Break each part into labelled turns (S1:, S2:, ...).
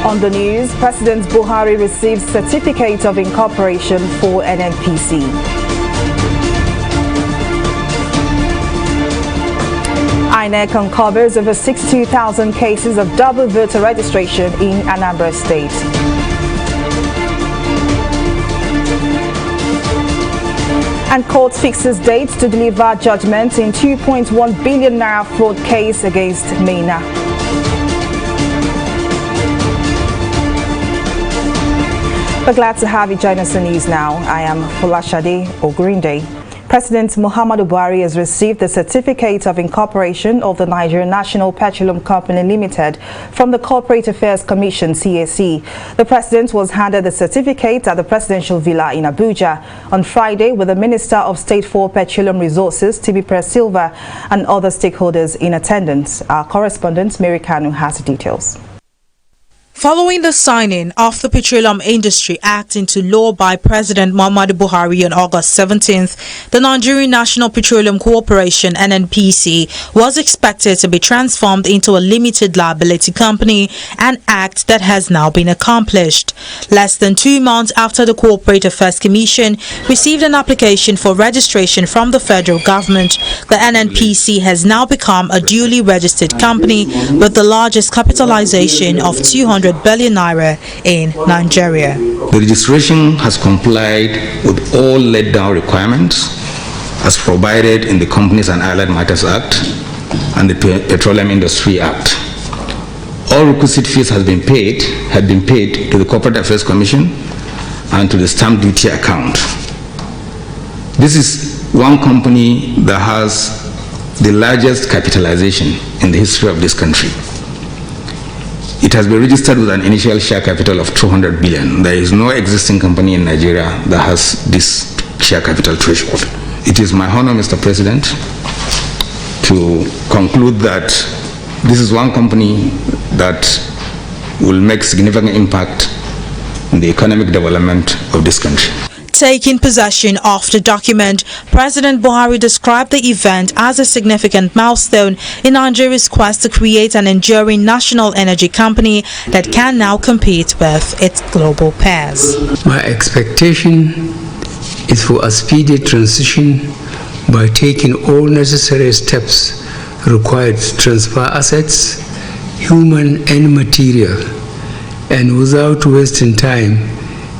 S1: On the news, President Buhari receives certificate of incorporation for NNPC. INEC uncovers over 62,000 cases of double voter registration in Anambra State. And court fixes dates to deliver judgment in 2.1 billion naira fraud case against MENA. We're glad to have you join us on News Now. I am Folashade Ogurinde. President Muhammadu Buhari has received the certificate of incorporation of the Nigerian National Petroleum Company Limited from the Corporate Affairs Commission, CAC. The president was handed the certificate at the Presidential Villa in Abuja on Friday with the Minister of State for Petroleum Resources, TV360, and other stakeholders in attendance. Our correspondent, Mary Kanu, has the details.
S2: Following the signing of the Petroleum Industry Act into law by President Muhammadu Buhari on August 17th, the Nigerian National Petroleum Corporation (NNPC) was expected to be transformed into a limited liability company, an act that has now been accomplished. Less than 2 months after the Corporate Affairs Commission received an application for registration from the federal government, the NNPC has now become a duly registered company with the largest capitalization of 200 billion naira in Nigeria.
S3: The registration has complied with all laid down requirements as provided in the Companies and Allied Matters Act and the Petroleum Industry Act. All requisite fees had been paid to the Corporate Affairs Commission and to the stamp duty account. This is one company that has the largest capitalization in the history of this country. It has been registered with an initial share capital of 200 billion. There is no existing company in Nigeria that has this share capital threshold. It is my honor, Mr. President, to conclude that this is one company that will make significant impact in the economic development of this country.
S2: Taking possession of the document, President Buhari described the event as a significant milestone in Nigeria's quest to create an enduring national energy company that can now compete with its global peers.
S4: My expectation is for a speedy transition by taking all necessary steps required to transfer assets, human and material, and without wasting time,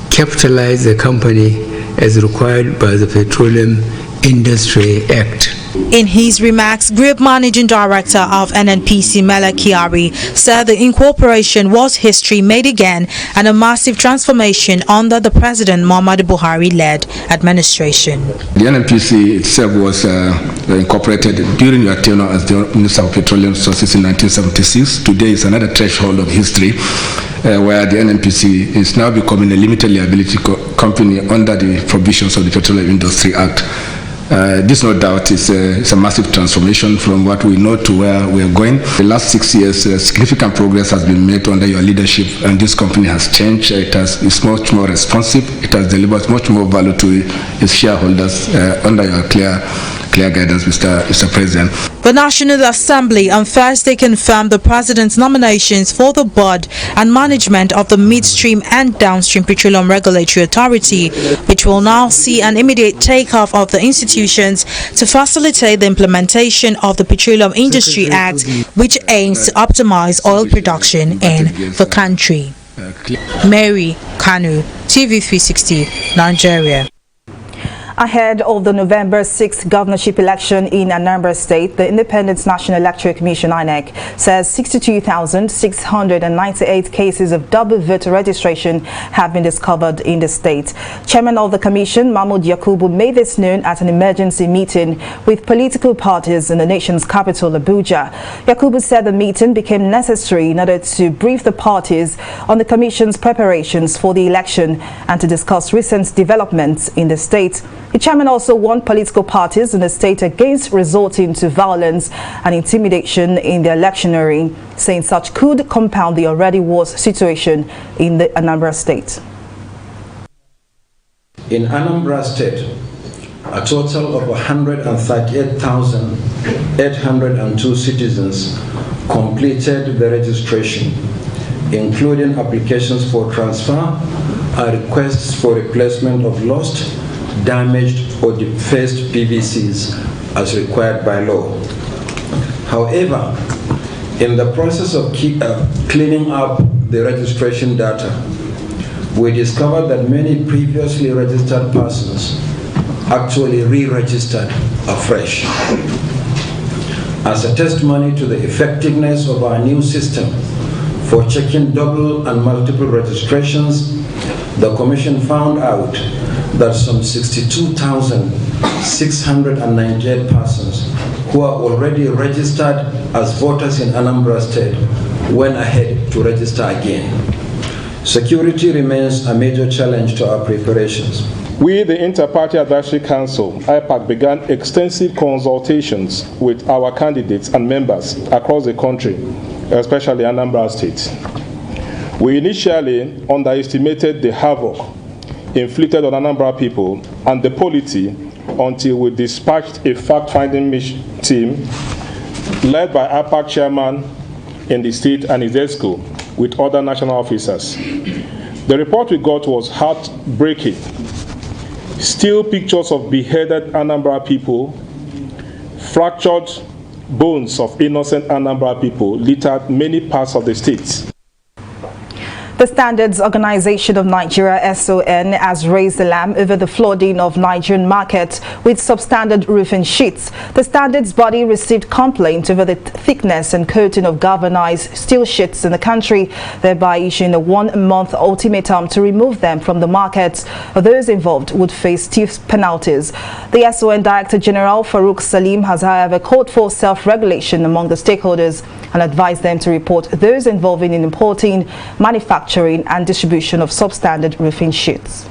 S4: capitalize the company as required by the Petroleum Industry Act.
S2: In his remarks, Group Managing Director of NNPC, Mele Kyari, said the incorporation was history made again and a massive transformation under the President Muhammadu Buhari-led administration.
S5: The NNPC itself was incorporated during your tenure as the Minister of Petroleum Resources in 1976. Today is another threshold of history where the NNPC is now becoming a limited liability company under the provisions of the Petroleum Industry Act. This, no doubt, is a massive transformation from what we know to where we are going. The last 6 years, significant progress has been made under your leadership, and this company has changed. It's much more responsive. It has delivered much more value to its shareholders under your clear guidance, Mr. President.
S2: The National Assembly on Thursday confirmed the President's nominations for the board and management of the Midstream and Downstream Petroleum Regulatory Authority, which will now see an immediate takeoff of the institutions to facilitate the implementation of the Petroleum Industry Act, which aims to optimize oil production in the country. Mary Kanu, TV360, Nigeria.
S1: Ahead of the November 6th governorship election in Anambra State, the Independent National Electoral Commission (INEC) says 62,698 cases of double voter registration have been discovered in the state. Chairman of the Commission, Mahmoud Yakubu, made this known at an emergency meeting with political parties in the nation's capital, Abuja. Yakubu said the meeting became necessary in order to brief the parties on the Commission's preparations for the election and to discuss recent developments in the state. The chairman also warned political parties in the state against resorting to violence and intimidation in the electioneering, saying such could compound the already worse situation in the Anambra State.
S6: In Anambra State, a total of 138,802 citizens completed the registration including applications for transfer and requests for replacement of lost, damaged, or defaced PVCs as required by law. However, in the process of cleaning up the registration data, we discovered that many previously registered persons actually re-registered afresh. As a testimony to the effectiveness of our new system for checking double and multiple registrations, the Commission found out that some 62,698 persons who are already registered as voters in Anambra State went ahead to register again. Security remains a major challenge to our preparations.
S7: We, the Inter-Party Advisory Council, IPAC, began extensive consultations with our candidates and members across the country, especially Anambra State. We initially underestimated the havoc inflicted on Anambra people and the polity until we dispatched a fact-finding team led by IPAC chairman in the state and his ESCO with other national officers. The report we got was heartbreaking. Still pictures of beheaded Anambra people, fractured bones of innocent Anambra people littered many parts of the state.
S1: The Standards Organization of Nigeria (SON) has raised alarm over the flooding of Nigerian markets with substandard roofing sheets. The standards body received complaints over the thickness and coating of galvanized steel sheets in the country, thereby issuing a 1-month ultimatum to remove them from the markets. Those involved would face stiff penalties. The SON Director General Farouk Salim has, however, called for self-regulation among the stakeholders and advised them to report those involving in importing, manufacturing and distribution of substandard roofing sheets.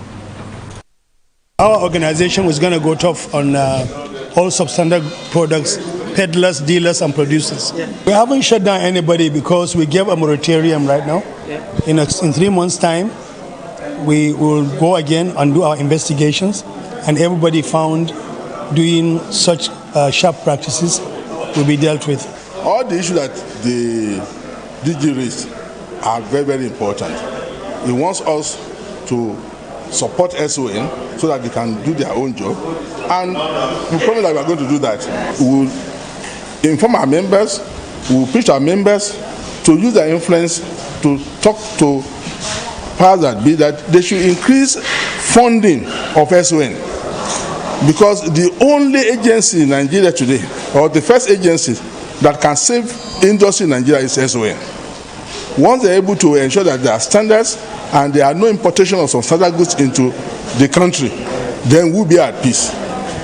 S8: Our organization was going to go tough on all substandard products, peddlers, dealers and producers. Yeah. We haven't shut down anybody because we gave a moratorium right now. Yeah. In 3 months' time, we will go again and do our investigations, and everybody found doing such sharp practices will be dealt with.
S9: All the issues that the DG raised are very, very important. He wants us to support SON so that they can do their own job. And we promise that we are going to do that. We will inform our members, we will push our members to use their influence to talk to powers that be that they should increase funding of SON. Because the only agency in Nigeria today, or the first agency that can save industry in Nigeria is SON. Once they're able to ensure that there are standards and there are no importation of some standard goods into the country, then we'll be at peace.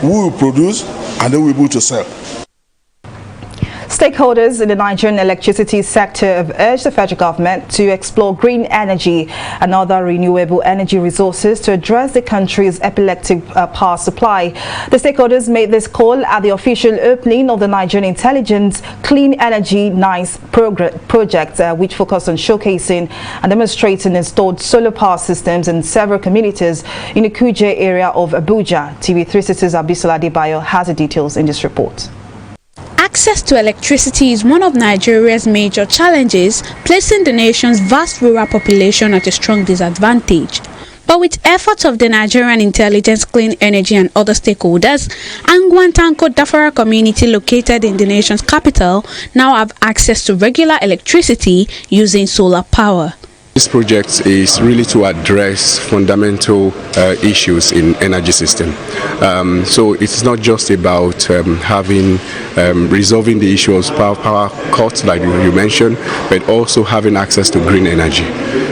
S9: We will produce and then we'll be able to sell.
S1: Stakeholders in the Nigerian electricity sector have urged the federal government to explore green energy and other renewable energy resources to address the country's epileptic power supply. The stakeholders made this call at the official opening of the Nigerian Intelligence Clean Energy NICE project, which focused on showcasing and demonstrating installed solar power systems in several communities in the Kuje area of Abuja. TV360's Abisola Adebayo has the details in this report.
S10: Access to electricity is one of Nigeria's major challenges, placing the nation's vast rural population at a strong disadvantage. But with efforts of the Nigerian Intelligence Clean Energy and other stakeholders, Angwantanko Dafara community located in the nation's capital now have access to regular electricity using solar power.
S11: This project is really to address fundamental issues in energy system. So it's not just about resolving the issue of power cuts like you mentioned, but also having access to green energy.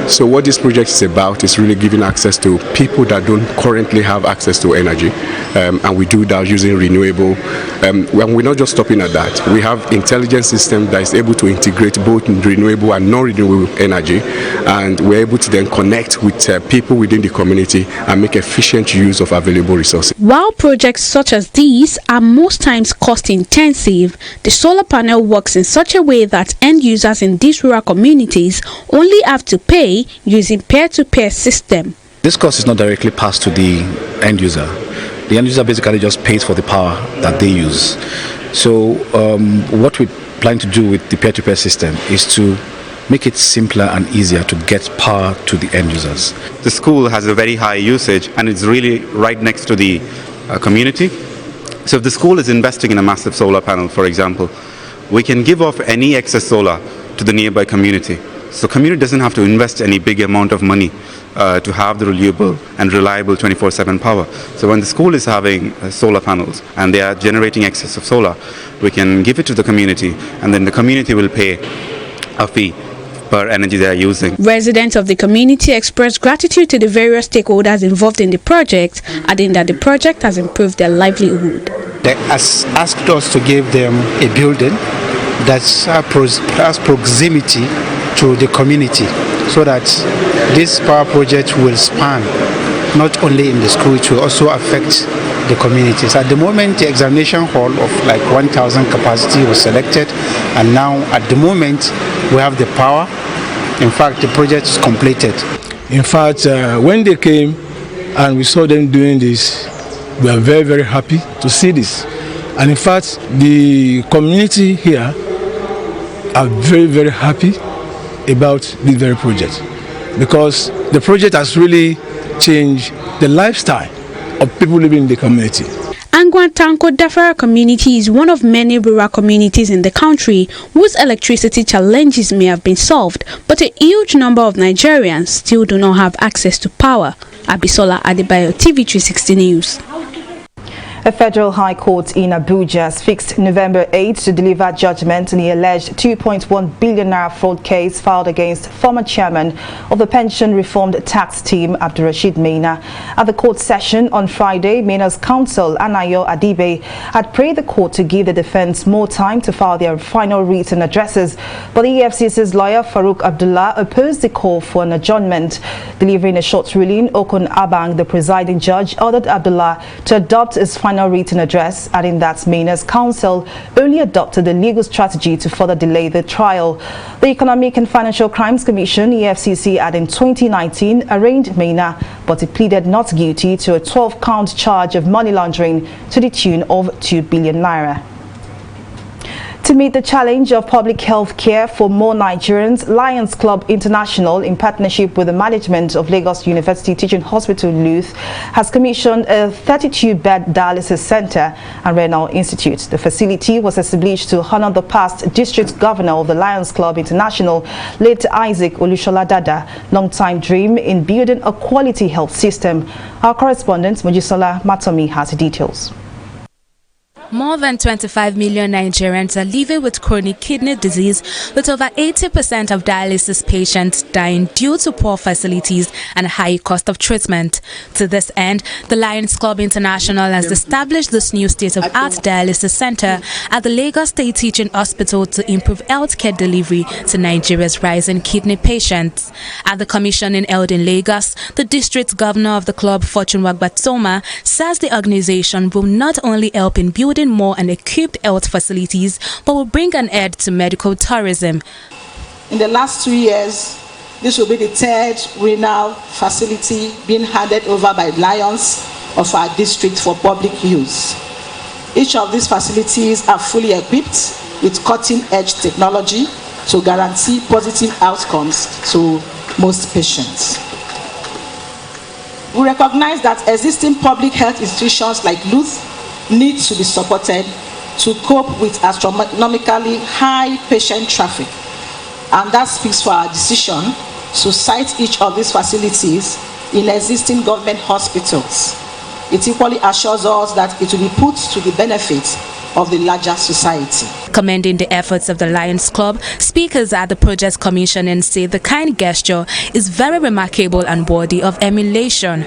S11: So what this project is about is really giving access to people that don't currently have access to energy, and we do that using renewable. And we're not just stopping at that. We have intelligence system that is able to integrate both renewable and non-renewable energy, and we're able to then connect with people within the community and make efficient use of available resources.
S10: While projects such as these are most times cost intensive, the solar panel works in such a way that end users in these rural communities only have to pay using peer-to-peer system.
S12: This cost is not directly passed to the end user. The end user basically just pays for the power that they use. So what we plan to do with the peer-to-peer system is to make it simpler and easier to get power to the end users.
S13: The school has a very high usage and it's really right next to the community. So if the school is investing in a massive solar panel, for example, we can give off any excess solar to the nearby community. So community doesn't have to invest any big amount of money to have the renewable and reliable 24/7 power. So when the school is having solar panels and they are generating excess of solar, we can give it to the community and then the community will pay a fee per energy they are using.
S10: Residents of the community expressed gratitude to the various stakeholders involved in the project, adding that the project has improved their livelihood.
S14: They asked us to give them a building that has proximity to the community so that this power project will span not only in the school, it will also affect the communities. At the moment, the examination hall of like 1,000 capacity was selected, and now at the moment we have the power. In fact, the project is completed.
S15: In fact, when they came and we saw them doing this, we are very, very happy to see this. And in fact, the community here are very, very happy about this very project, because the project has really changed the lifestyle of people living in the community.
S10: Angwantanko Dafara community is one of many rural communities in the country whose electricity challenges may have been solved, but a huge number of Nigerians still do not have access to power. Abisola Adebayo, TV360 News.
S1: A federal high court in Abuja has fixed November 8 to deliver judgment in the alleged 2.1 billion naira fraud case filed against former chairman of the pension reformed tax team, Abdurrashid Maina. At the court session on Friday, Maina's counsel, Anayo Adibe, had prayed the court to give the defense more time to file their final written addresses, but the EFCC's lawyer, Farouk Abdullah, opposed the call for an adjournment. Delivering a short ruling, Okon Abang, the presiding judge, ordered Abdullah to adopt his final written address, adding that Maina's counsel only adopted the legal strategy to further delay the trial. The Economic and Financial Crimes Commission, EFCC, had in 2019 arraigned Maina, but he pleaded not guilty to a 12-count charge of money laundering to the tune of 2 billion naira. To meet the challenge of public health care for more Nigerians, Lions Club International, in partnership with the management of Lagos University Teaching Hospital LUTH, has commissioned a 32-bed dialysis center and renal institute. The facility was established to honor the past district governor of the Lions Club International, late Isaac Olushola Dada, long-time dream in building a quality health system. Our correspondent, Mojisola Matomi, has the details.
S16: More than 25 million Nigerians are living with chronic kidney disease, with over 80% of dialysis patients dying due to poor facilities and high cost of treatment. To this end, the Lions Club International has established this new state-of-art dialysis center at the Lagos State Teaching Hospital to improve healthcare delivery to Nigeria's rising kidney patients. At the commissioning held in Lagos, the district governor of the club, Fortune Wagbatoma, says the organization will not only help in building more and equipped health facilities, but will bring an end to medical tourism.
S17: In the last 2 years, this will be the third renal facility being handed over by Lions of our district for public use. Each of these facilities are fully equipped with cutting-edge technology to guarantee positive outcomes to most patients. We recognize that existing public health institutions like LUTH needs to be supported to cope with astronomically high patient traffic, and that speaks for our decision to site each of these facilities in existing government hospitals. It equally assures us that it will be put to the benefit of the larger society.
S16: Commending the efforts of the Lions Club, speakers at the project commissioning say the kind gesture is very remarkable and worthy of emulation.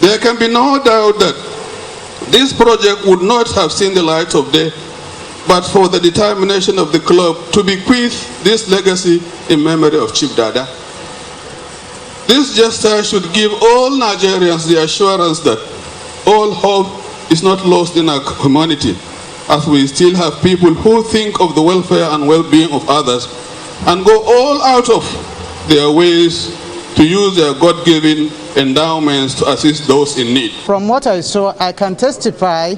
S18: There can be no doubt that this project would not have seen the light of day but for the determination of the club to bequeath this legacy in memory of Chief Dada. This gesture should give all Nigerians the assurance that all hope is not lost in our humanity, as we still have people who think of the welfare and well-being of others and go all out of their ways to use their God-given endowments to assist those in need.
S19: From what I saw, I can testify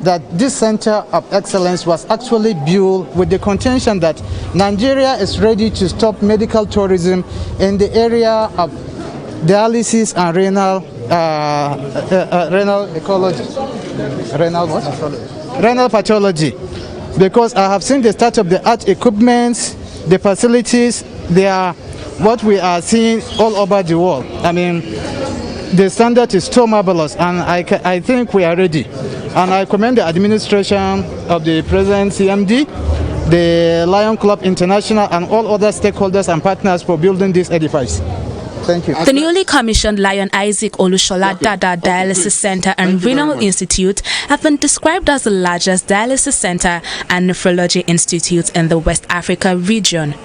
S19: that this center of excellence was actually built with the contention that Nigeria is ready to stop medical tourism in the area of dialysis and renal pathology, because I have seen the state-of-the-art equipment, the facilities. They are what we are seeing all over the world. I mean, the standard is so marvelous, and I think we are ready. And I commend the administration of the present CMD, the Lion Club International, and all other stakeholders and partners for building this edifice. Thank you.
S16: The newly commissioned Lion Isaac Olushola Dada Dialysis Center and Renal Institute have been described as the largest dialysis center and nephrology institute in the West Africa region.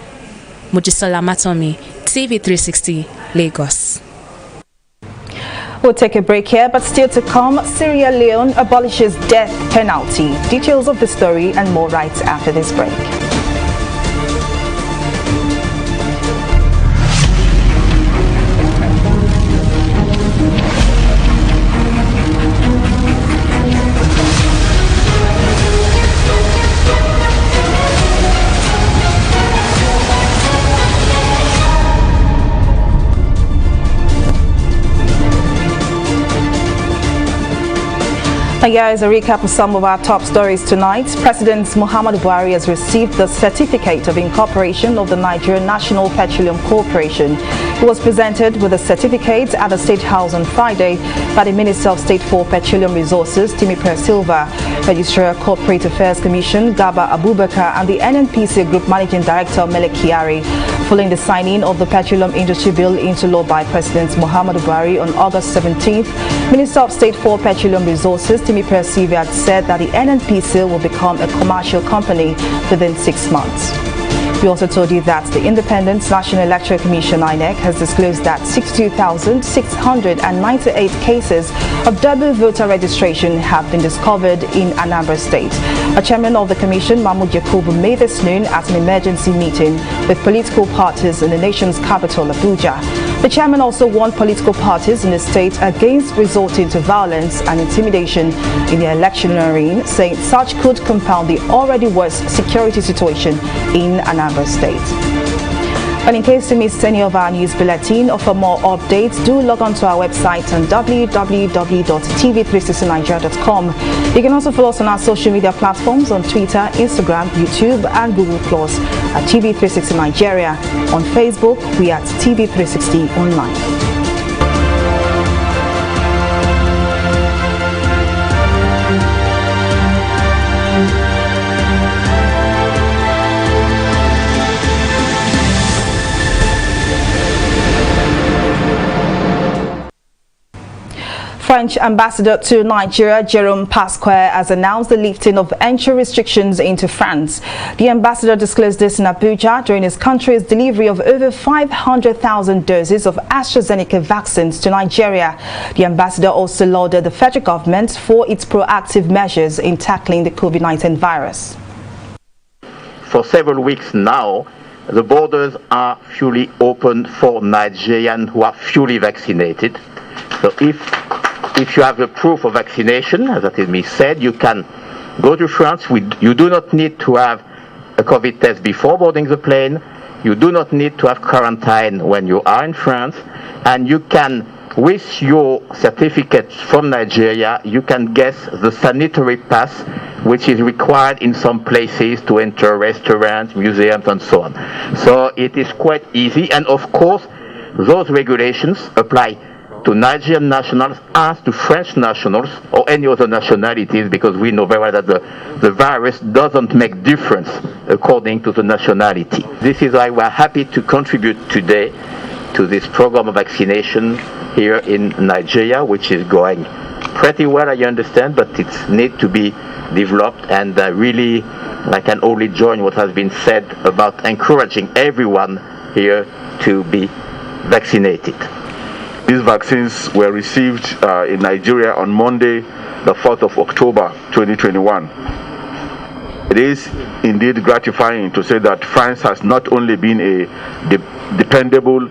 S16: Mojisola Matomi, TV360, Lagos.
S1: We'll take a break here, but still to come, Sierra Leone abolishes death penalty. Details of the story and more right after this break. And here is a recap of some of our top stories tonight. President Muhammadu Buhari has received the Certificate of Incorporation of the Nigerian National Petroleum Corporation. He was presented with the certificate at the State House on Friday by the Minister of State for Petroleum Resources, Timothy Silva, Registrar Corporate Affairs Commission, Gaba Abubakar, and the NNPC Group Managing Director, Melek Kyari, following the signing of the Petroleum Industry Bill into law by President Muhammadu Buhari on August 17th. Minister of State for Petroleum Resources, Timothy Silva, said that the NNPC will become a commercial company within 6 months. We also told you that the Independent National Electoral Commission INEC has disclosed that 62,698 cases of double voter registration have been discovered in Anambra State. A chairman of the commission, Mahmoud Yakubu, made this known at an emergency meeting with political parties in the nation's capital, Abuja. The chairman also warned political parties in the state against resorting to violence and intimidation in the election arena, saying such could compound the already worse security situation in Anambra State. And in case you missed any of our news bulletin or for more updates, do log on to our website on www.tv360nigeria.com. You can also follow us on our social media platforms on Twitter, Instagram, YouTube, and Google Plus at TV360 Nigeria. On Facebook, we are at TV360 Online. French ambassador to Nigeria, Jerome Pasquale, has announced the lifting of entry restrictions into France. The ambassador disclosed this in Abuja during his country's delivery of over 500,000 doses of AstraZeneca vaccines to Nigeria. The ambassador also lauded the federal government for its proactive measures in tackling the COVID-19 virus.
S20: For several weeks now, the borders are fully open for Nigerians who are fully vaccinated. So if you have a proof of vaccination, as it is said, you can go to France. You do not need to have a COVID test before boarding the plane. You do not need to have quarantine when you are in France. And you can, with your certificate from Nigeria, you can get the sanitary pass, which is required in some places to enter restaurants, museums, and so on. So it is quite easy. And of course, those regulations apply to Nigerian nationals as to French nationals or any other nationalities, because we know very well that the virus doesn't make difference according to the nationality. This is why we are happy to contribute today to this program of vaccination here in Nigeria, which is going pretty well, I understand, but it needs to be developed, and really I can only join what has been said about encouraging everyone here to be vaccinated.
S21: These vaccines were received in Nigeria on Monday, the 4th of October 2021. It is indeed gratifying to say that France has not only been a dependable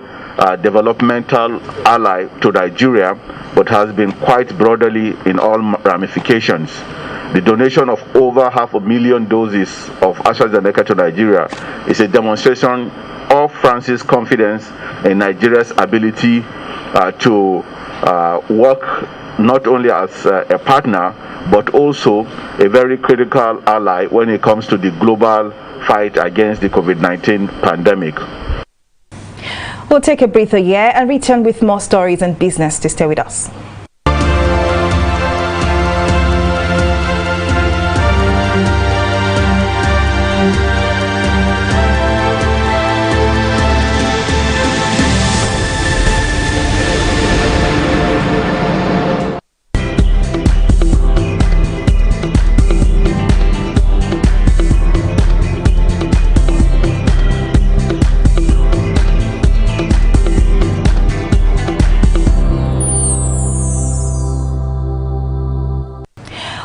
S21: developmental ally to Nigeria, but has been quite brotherly in all ramifications. The donation of over 500,000 doses of AstraZeneca to Nigeria is a demonstration of France's confidence in Nigeria's ability to work not only as a partner, but also a very critical ally when it comes to the global fight against the COVID-19 pandemic.
S1: We'll take a breather here and return with more stories and business. To stay with us.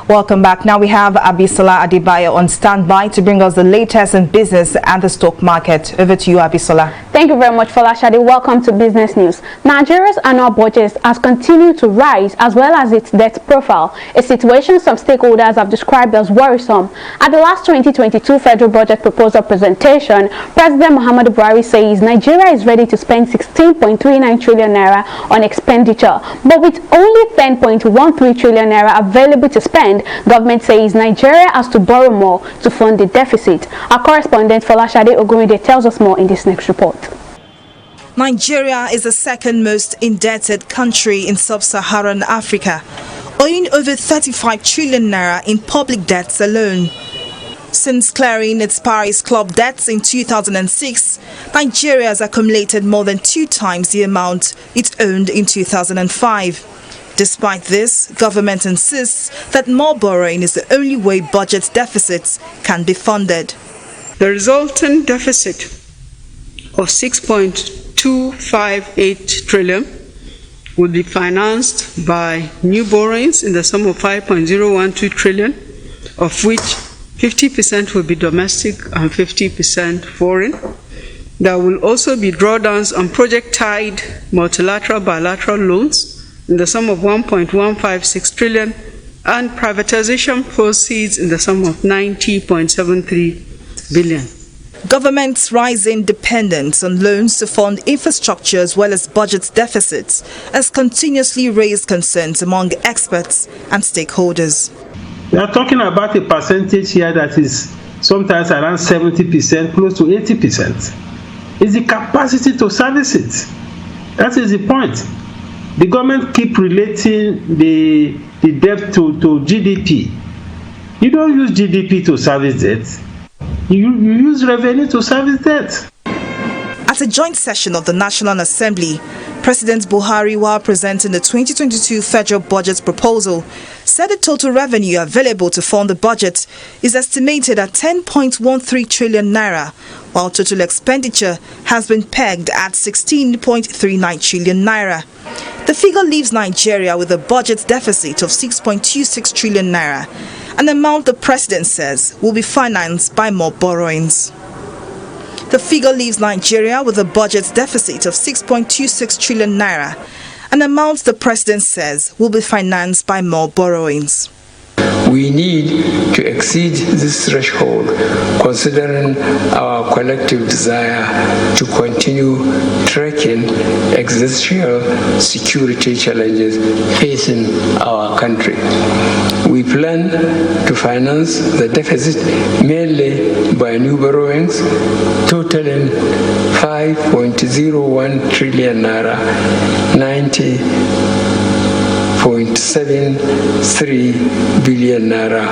S1: Welcome back. Now we have Abisola Adebayo on standby to bring us the latest in business and the stock market. Over to you, Abisola.
S3: Thank you very much, Folashade. Welcome to Business News. Nigeria's annual budget has continued to rise as well as its debt profile, a situation some stakeholders have described as worrisome. At the last 2022 federal budget proposal presentation, President Muhammadu Buhari says Nigeria is ready to spend 16.39 trillion naira on expenditure, but with only 10.13 trillion naira available to spend, government says Nigeria has to borrow more to fund the deficit. Our correspondent Folashade Ogumide tells us more in this next report.
S2: Nigeria is the second most indebted country in sub-Saharan Africa, owing over 35 trillion naira in public debts alone. Since clearing its Paris Club debts in 2006, Nigeria has accumulated more than 2 times the amount it owned in 2005. Despite this, government insists that more borrowing is the only way budget deficits can be funded.
S22: The resultant deficit of 6.258 trillion will be financed by new borrowings in the sum of 5.012 trillion, of which 50% will be domestic and 50% foreign. There will also be drawdowns on project-tied multilateral bilateral loans in the sum of 1.156 trillion and privatization proceeds in the sum of 90.73 billion.
S2: Government's rising dependence on loans to fund infrastructure as well as budget deficits has continuously raised concerns among experts and stakeholders.
S23: We are talking about a percentage here that is sometimes around 70%, close to 80%. It's the capacity to service it. That is the point. The government keep relating the debt to GDP. You don't use GDP to service debt. You use revenue to service debt.
S2: At a joint session of the National Assembly, President Buhari, while presenting the 2022 federal budget proposal, said the total revenue available to fund the budget is estimated at 10.13 trillion naira, while total expenditure has been pegged at 16.39 trillion naira. The figure leaves Nigeria with a budget deficit of 6.26 trillion naira, an amount the president says will be financed by more borrowings. The figure leaves Nigeria with a budget deficit of 6.26 trillion naira, an amount the president says will be financed by more borrowings.
S4: We need to exceed this threshold, considering our collective desire to continue tracking existential security challenges facing our country. We plan to finance the deficit mainly by new borrowings, totaling 5.01 trillion naira, 90.73 billion naira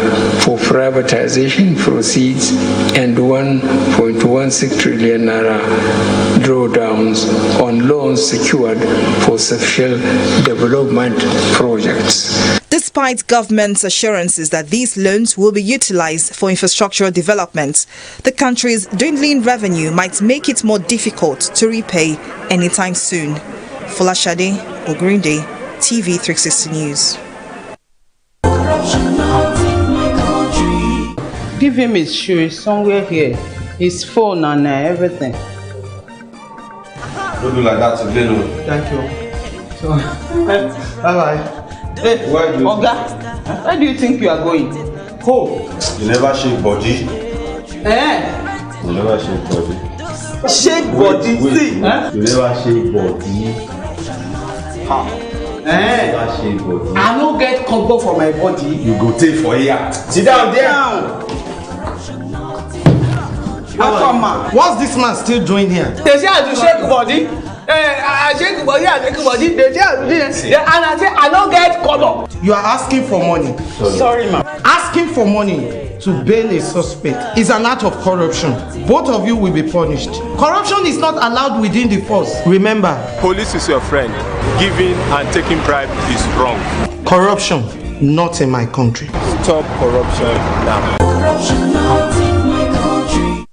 S4: for privatization proceeds and 1.16 trillion naira drawdowns on loans secured for social development projects.
S2: Despite government's assurances that these loans will be utilized for infrastructural development, the country's dwindling revenue might make it more difficult to repay anytime soon. Folashade Ogurinde, TV360 News.
S24: Give him his shoes somewhere here, his phone and everything.
S25: Don't do like that again.
S24: Thank you. So, bye bye. Hey, Oga, where do you think you are going?
S5: Who? You never shake body. You never shake body.
S6: Shake body, see?
S5: You never shake body. Never shake body.
S6: I don't get combo for my body.
S5: You go take for here.
S6: Sit down there. What's this man still doing here?
S7: They say I do shake body. I shake body, I shake body. They say I do this. And I say I don't get color.
S6: You are asking for money. Sorry, ma'am. Asking for money to bail a suspect is an act of corruption. Both of you will be punished. Corruption is not allowed within the force. Remember,
S8: police is your friend. Giving and taking bribe is wrong.
S6: Corruption, not in my country.
S8: Stop corruption now. Corruption not in my country.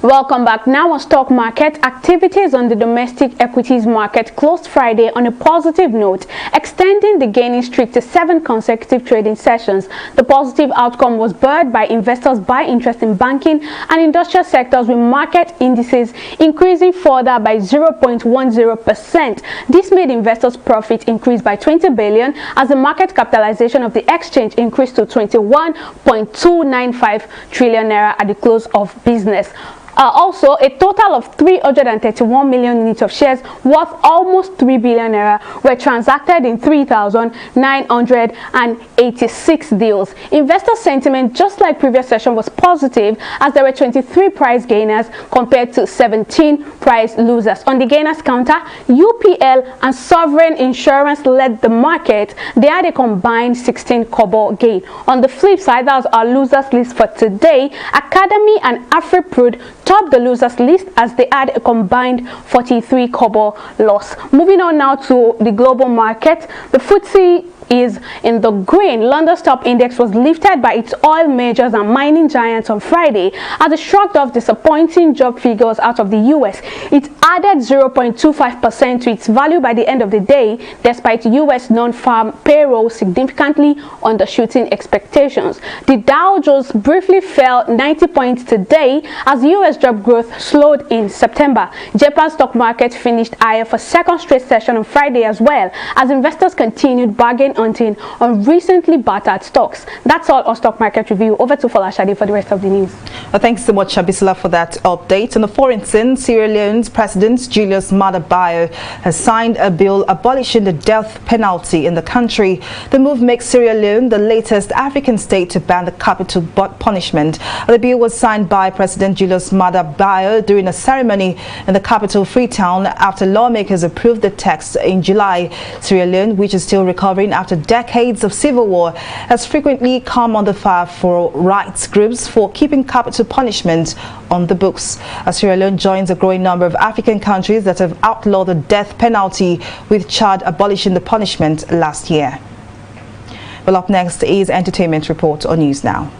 S3: Welcome back. Now on stock market, activities on the domestic equities market closed Friday on a positive note, extending the gaining streak to 7 consecutive trading sessions. The positive outcome was spurred by investors' buy interest in banking and industrial sectors, with market indices increasing further by 0.10%. This made investors' profit increase by 20 billion as the market capitalization of the exchange increased to 21.295 trillion naira at the close of business. Also, a total of 331 million units of shares worth almost 3 billion naira were transacted in 3,986 deals. Investor sentiment, just like previous session, was positive as there were 23 price gainers compared to 17 price losers. On the gainers counter, UPL and Sovereign Insurance led the market. They had a combined 16 kobo gain. On the flip side, that was our losers list for today. Academy and AfriPrud topped the losers list as they had a combined 43 kobo loss. Moving on now to the global market, the FTSE is in the green. London's top index was lifted by its oil majors and mining giants on Friday as it shrugged off disappointing job figures out of the US. It added 0.25% to its value by the end of the day, despite US non-farm payroll significantly undershooting expectations. The Dow Jones briefly fell 90 points today as US job growth slowed in September. Japan's stock market finished higher for second straight session on Friday as well, as investors continued bargain hunting on recently battered stocks. That's all on stock market review. Over to Folashade for the rest of the news.
S1: Well, thanks so much, Abisala, for that update. On the foreign scene, Sierra Leone's President Julius Maada Bio has signed a bill abolishing the death penalty in the country. The move makes Sierra Leone the latest African state to ban the capital punishment. The bill was signed by President Julius Maada Bio during a ceremony in the capital Freetown after lawmakers approved the text in July. Sierra Leone, which is still recovering after decades of civil war, has frequently come under fire for rights groups for keeping capital punishment on the books. Sierra Leone joins a growing number of African countries that have outlawed the death penalty, with Chad abolishing the punishment last year. Well, up next is Entertainment Report on News Now.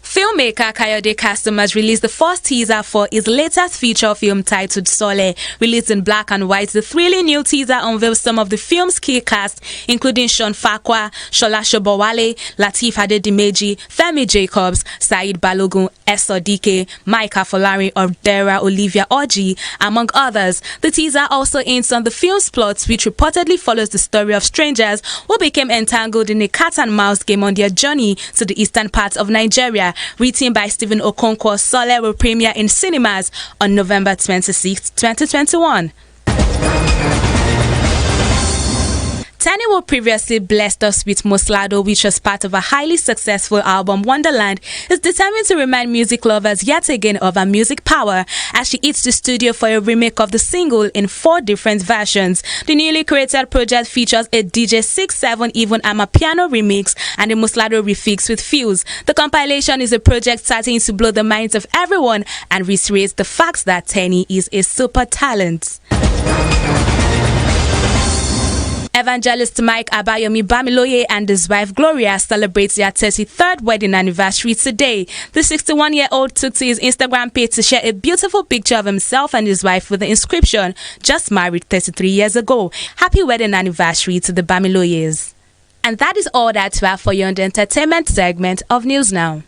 S16: Filmmaker Kayode Customers released the first teaser for his latest feature film titled Sole. Released in black and white, the thrilling new teaser unveils some of the film's key cast, including Sean Fakwa, Shola Shobowale, Lateef Adedimeji, Femi Jacobs, Said Balogun, Eso Dike, Mike Afolari, Odera Olivia Oji, among others. The teaser also hints on the film's plot, which reportedly follows the story of strangers who became entangled in a cat and mouse game on their journey to the eastern parts of Nigeria. Written by Stephen Okonkwo, Sole will premiere in cinemas on November 26, 2021. Tani, who previously blessed us with Moslado, which was part of a highly successful album Wonderland, is determined to remind music lovers yet again of her music power as she hits the studio for a remake of the single in 4 different versions. The newly created project features a DJ 6-7 even Amapiano remix and a Moslado refix with Fuse. The compilation is a project starting to blow the minds of everyone and reiterates the fact that Tani is a super talent. Evangelist Mike Abayomi Bamiloye and his wife Gloria celebrate their 33rd wedding anniversary today. The 61-year-old took to his Instagram page to share a beautiful picture of himself and his wife with the inscription, "Just married 33 years ago. Happy wedding anniversary to the Bamiloyes." And that is all that we have for you on the entertainment segment of News Now.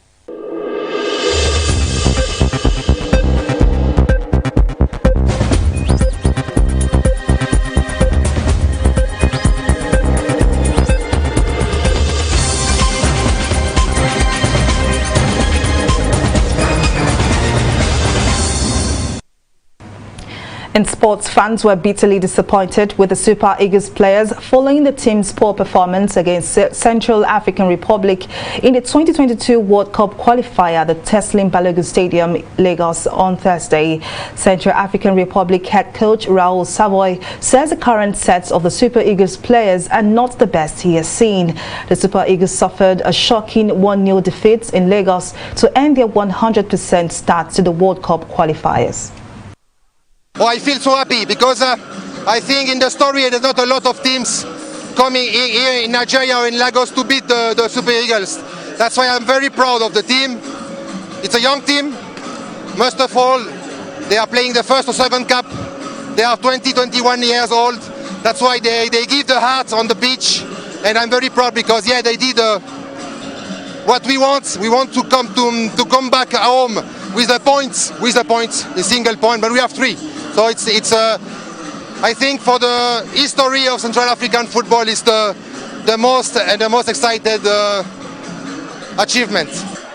S1: In sports, fans were bitterly disappointed with the Super Eagles players following the team's poor performance against Central African Republic in the 2022 World Cup qualifier at the Teslim Balogun Stadium, Lagos on Thursday. Central African Republic head coach Raoul Savoy says the current sets of the Super Eagles players are not the best he has seen. The Super Eagles suffered a shocking 1-0 defeat in Lagos to end their 100% start to the World Cup qualifiers.
S9: Oh, I feel so happy because I think in the story there's not a lot of teams coming here in Nigeria or in Lagos to beat the Super Eagles. That's why I'm very proud of the team. It's a young team. Most of all, they are playing the first or second cup. They are 20, 21 years old. That's why they give the heart on the pitch. And I'm very proud because, yeah, they did what we want. We want to come back home with the points, a single point, but we have 3. So it's I think for the history of Central African football, it's the most excited achievement.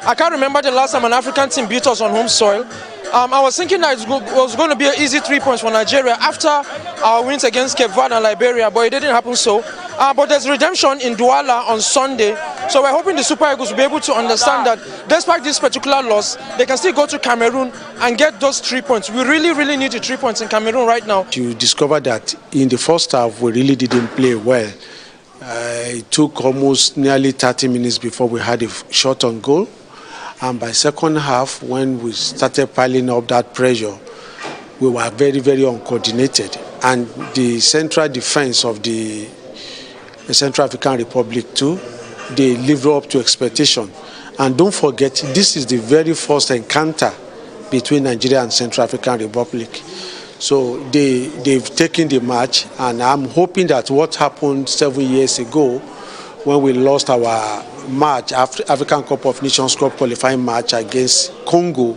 S11: I can't remember the last time an African team beat us on home soil. I was thinking that it was going to be an easy 3 points for Nigeria after our wins against Cape Verde and Liberia, but it didn't happen so. But there's redemption in Douala on Sunday, so we're hoping the Super Eagles will be able to understand that despite this particular loss, they can still go to Cameroon and get those 3 points. We really need the 3 points in Cameroon right now.
S14: You discover that in the first half, we really didn't play well. It took almost nearly 30 minutes before we had a shot on goal. And by second half, when we started piling up that pressure, we were very uncoordinated. And the central defense of the Central African Republic too, they lived up to expectation. And don't forget, this is the very first encounter between Nigeria and Central African Republic. So they've taken the match, and I'm hoping that what happened 7 years ago when we lost our match, African Cup of Nations Cup qualifying match against Congo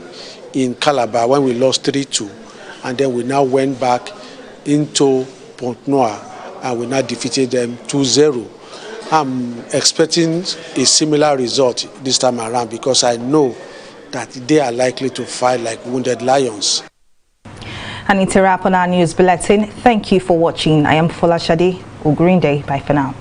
S14: in Calabar, when we lost 3-2, and then we now went back into Pont-Noir and we now defeated them 2-0. I'm expecting a similar result this time around because I know that they are likely to fight like wounded lions.
S1: And it's a wrap on our news bulletin. Thank you for watching. I am Fola Shadi. Green Day. Bye for now.